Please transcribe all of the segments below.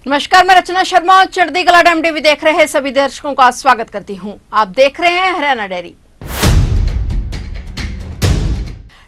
नमस्कार, मैं रचना शर्मा और चढ़ती कला टाइम टीवी देख रहे हैं सभी दर्शकों का स्वागत करती हूं। आप देख रहे हैं हरियाणा डेयरी।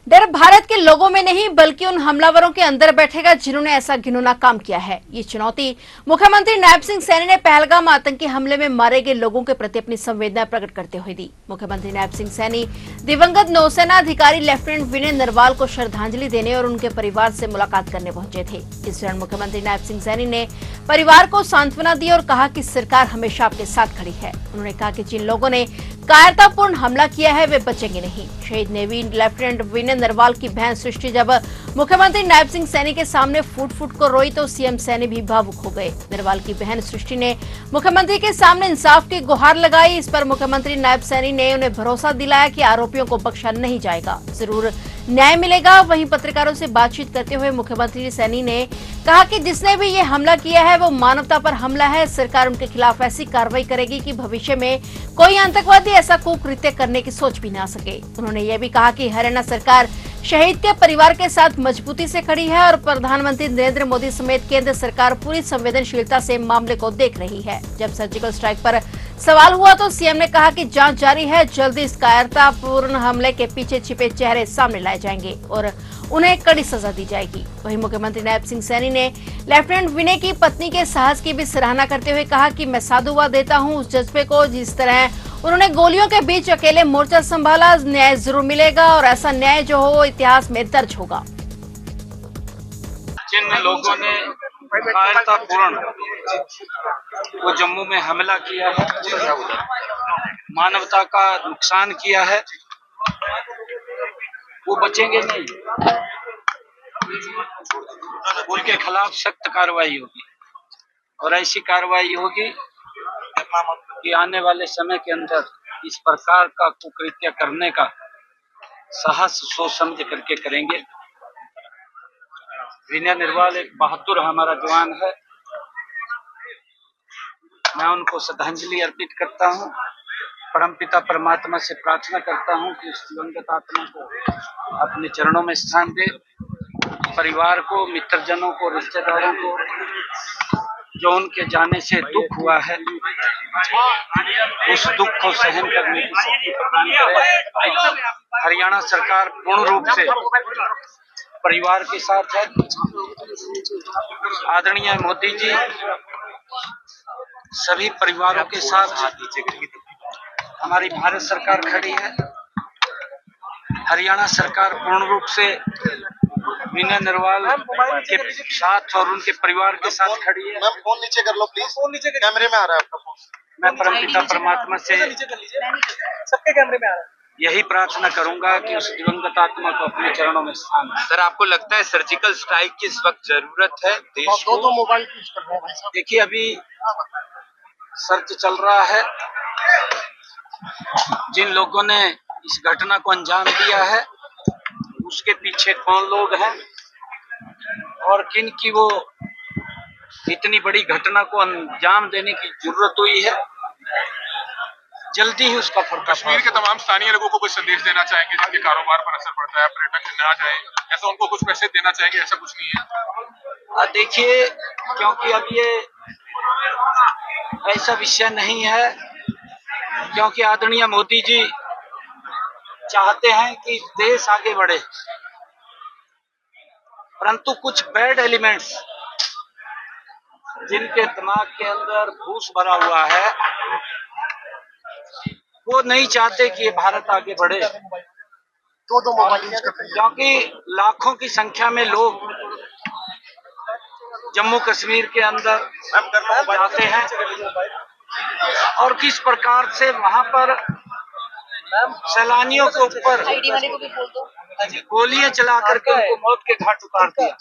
डर भारत के लोगों में नहीं बल्कि उन हमलावरों के अंदर बैठेगा जिन्होंने ऐसा घिनौना काम किया है। ये चुनौती मुख्यमंत्री नायब सिंह सैनी ने पहलगाम आतंकी हमले में मारे गए लोगों के प्रति अपनी संवेदना प्रकट करते हुए दी। मुख्यमंत्री नायब सिंह सैनी दिवंगत नौसेना अधिकारी लेफ्टिनेंट विनय नरवाल को श्रद्धांजलि देने और उनके परिवार से मुलाकात करने पहुंचे थे। इस दौरान मुख्यमंत्री नायब सिंह सैनी ने परिवार को सांत्वना दी और कहा कि सरकार हमेशा आपके साथ खड़ी है। उन्होंने कहा कि जिन लोगों ने कायरतापूर्ण हमला किया है वे बचेंगे नहीं। शहीद नेवी लेफ्टिनेंट विनय नरवाल की बहन सृष्टि जब मुख्यमंत्री नायब सिंह सैनी के सामने फूट फूट को रोई तो सीएम सैनी भी भावुक हो गए। नरवाल की बहन सृष्टि ने मुख्यमंत्री के सामने इंसाफ की गुहार लगाई। इस पर मुख्यमंत्री नायब सैनी ने उन्हें भरोसा दिलाया कि आरोपियों को बख्शा नहीं जाएगा, जरूर न्याय मिलेगा। वहीं पत्रकारों से बातचीत करते हुए मुख्यमंत्री सैनी ने कहा कि जिसने भी ये हमला किया है वो मानवता पर हमला है। सरकार उनके खिलाफ ऐसी कार्रवाई करेगी कि भविष्य में कोई आतंकवादी ऐसा कुकृत्य करने की सोच भी ना सके। उन्होंने ये भी कहा कि हरियाणा सरकार शहीद के परिवार के साथ मजबूती से खड़ी है और प्रधानमंत्री नरेंद्र मोदी समेत केंद्र सरकार पूरी संवेदनशीलता से मामले को देख रही है। जब सर्जिकल स्ट्राइक पर सवाल हुआ तो सीएम ने कहा कि जांच जारी है, जल्दी इस कायरतापूर्ण हमले के पीछे छिपे चेहरे सामने लाए जाएंगे और उन्हें कड़ी सजा दी जाएगी। वहीं मुख्यमंत्री नायब सिंह सैनी ने लेफ्टिनेंट विनय की पत्नी के साहस की भी सराहना करते हुए कहा कि मैं साधुवाद देता हूं उस जज्बे को जिस तरह उन्होंने गोलियों के बीच अकेले मोर्चा संभाला। न्याय जरूर मिलेगा और ऐसा न्याय जो हो इतिहास में दर्ज होगा। जिन लोगों ने कायरतापूर्ण वो जम्मू में हमला किया है, मानवता का नुकसान किया है, वो बचेंगे नहीं। उनके खिलाफ सख्त कार्रवाई होगी और ऐसी कार्रवाई होगी कि आने वाले समय के अंदर इस प्रकार का कुकृत्य करने का साहस सोच समझ करके करेंगे। विनय नरवाल एक बहादुर हमारा जवान है। मैं उनको श्रद्धांजलि अर्पित करता हूँ। परमपिता परमात्मा से प्रार्थना करता हूँ कि उस दिवंगत आत्मा को अपने चरणों में स्थान दे। परिवार को, मित्रजनों को, रिश्तेदारों को जो उनके जाने से दुख हुआ है, उस दुख को सहन करने की शक्ति प्रदान करे। हरियाणा सरकार पूर्ण रूप से परिवार के साथ है। आदरणीय मोदी जी सभी परिवारों के साथ हमारी भारत सरकार खड़ी है। हरियाणा सरकार पूर्ण रूप से विनय नरवाल के साथ और उनके परिवार के साथ खड़ी है। फोन नीचे कर लो प्लीज, फोन नीचे कैमरे में आ रहा है आपका फोन। मैं परमपिता परमात्मा से सबके कैमरे में आ रहा है। यही प्रार्थना करूंगा कि उस दिवंगत आत्मा को अपने चरणों में स्थान दे। सर, आपको लगता है सर्जिकल स्ट्राइक की इस वक्त जरूरत है देश को? दो मोबाइल यूज कर रहे हैं भाई साहब। देखिए, अभी सर्च चल रहा है। जिन लोगों ने इस घटना को अंजाम दिया है उसके पीछे कौन लोग हैं और किन की वो इतनी बड़ी घटना को अंजाम देने की जरूरत हुई है, जल्दी ही उसका पर्दाफाश। कश्मीर के तमाम स्थानीय लोगों को कुछ संदेश देना चाहेंगे जिनके कारोबार पर असर पड़ता है, पर्यटक न जाए, ऐसा उनको कुछ मैसेज देना चाहेंगे? ऐसा कुछ नहीं है। देखिए, क्योंकि अब ये ऐसा विषय नहीं है, क्योंकि आदरणीय मोदी जी चाहते हैं कि देश आगे बढ़े, परंतु कुछ बैड एलिमेंट्स जिनके दिमाग के अंदर भूस भरा हुआ है वो नहीं चाहते कि ये भारत आगे बढ़े। दो मोबाइल यूज कर रहे हैं क्योंकि लाखों की संख्या में लोग जम्मू कश्मीर के अंदर जाते हैं और किस प्रकार से वहां पर सैलानियों के ऊपर गोलियां चला करके उनको मौत के घाट उतार दिया।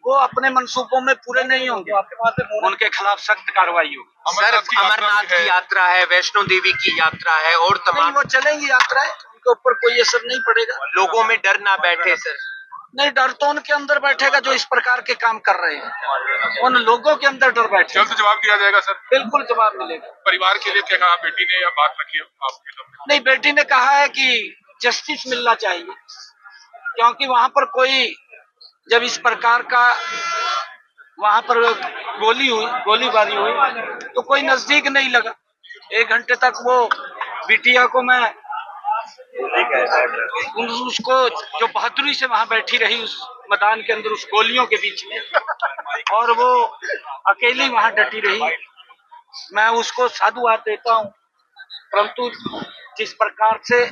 वो अपने मंसूबों में पूरे नहीं होंगे, उनके खिलाफ सख्त कार्रवाई होगी। सर, अमरनाथ की यात्रा है, वैष्णो देवी की यात्रा है और तमाम वो चलेंगी यात्राएं, उनके ऊपर कोई असर नहीं पड़ेगा। लोगों में डर ना बैठे सर। नहीं, डर तो उनके अंदर बैठेगा जो इस प्रकार के काम कर रहे हैं। उन लोगों के अंदर डर बैठेगा। जल्द जवाब दिया जाएगा सर। बिल्कुल जवाब मिलेगा। परिवार के लिए क्या कहा बेटी ने या बात रखी है आपके सामने? नहीं, बेटी ने कहा है कि जस्टिस मिलना चाहिए, क्योंकि वहां पर कोई जब इस प्रकार का वहां पर गोलीबारी हुई तो कोई नजदीक नहीं लगा। 1 घंटे तक वो बिटिया को मैं उसको जो बहादुरी से वहां बैठी रही उस मैदान के अंदर उस गोलियों के बीच में, और वो अकेली वहां डटी रही, मैं उसको साधुवाद देता हूँ। परंतु जिस प्रकार से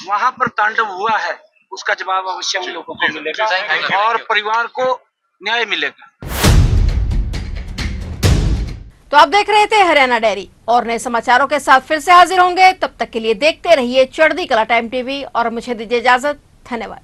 वहां पर तांडव हुआ है उसका जवाब अवश्य हम लोगों को मिलेगा और परिवार को न्याय मिलेगा। तो आप देख रहे थे हरियाणा डायरी, और नए समाचारों के साथ फिर से हाजिर होंगे। तब तक के लिए देखते रहिए चढ़ती कला टाइम टीवी और मुझे दीजिए इजाजत। धन्यवाद।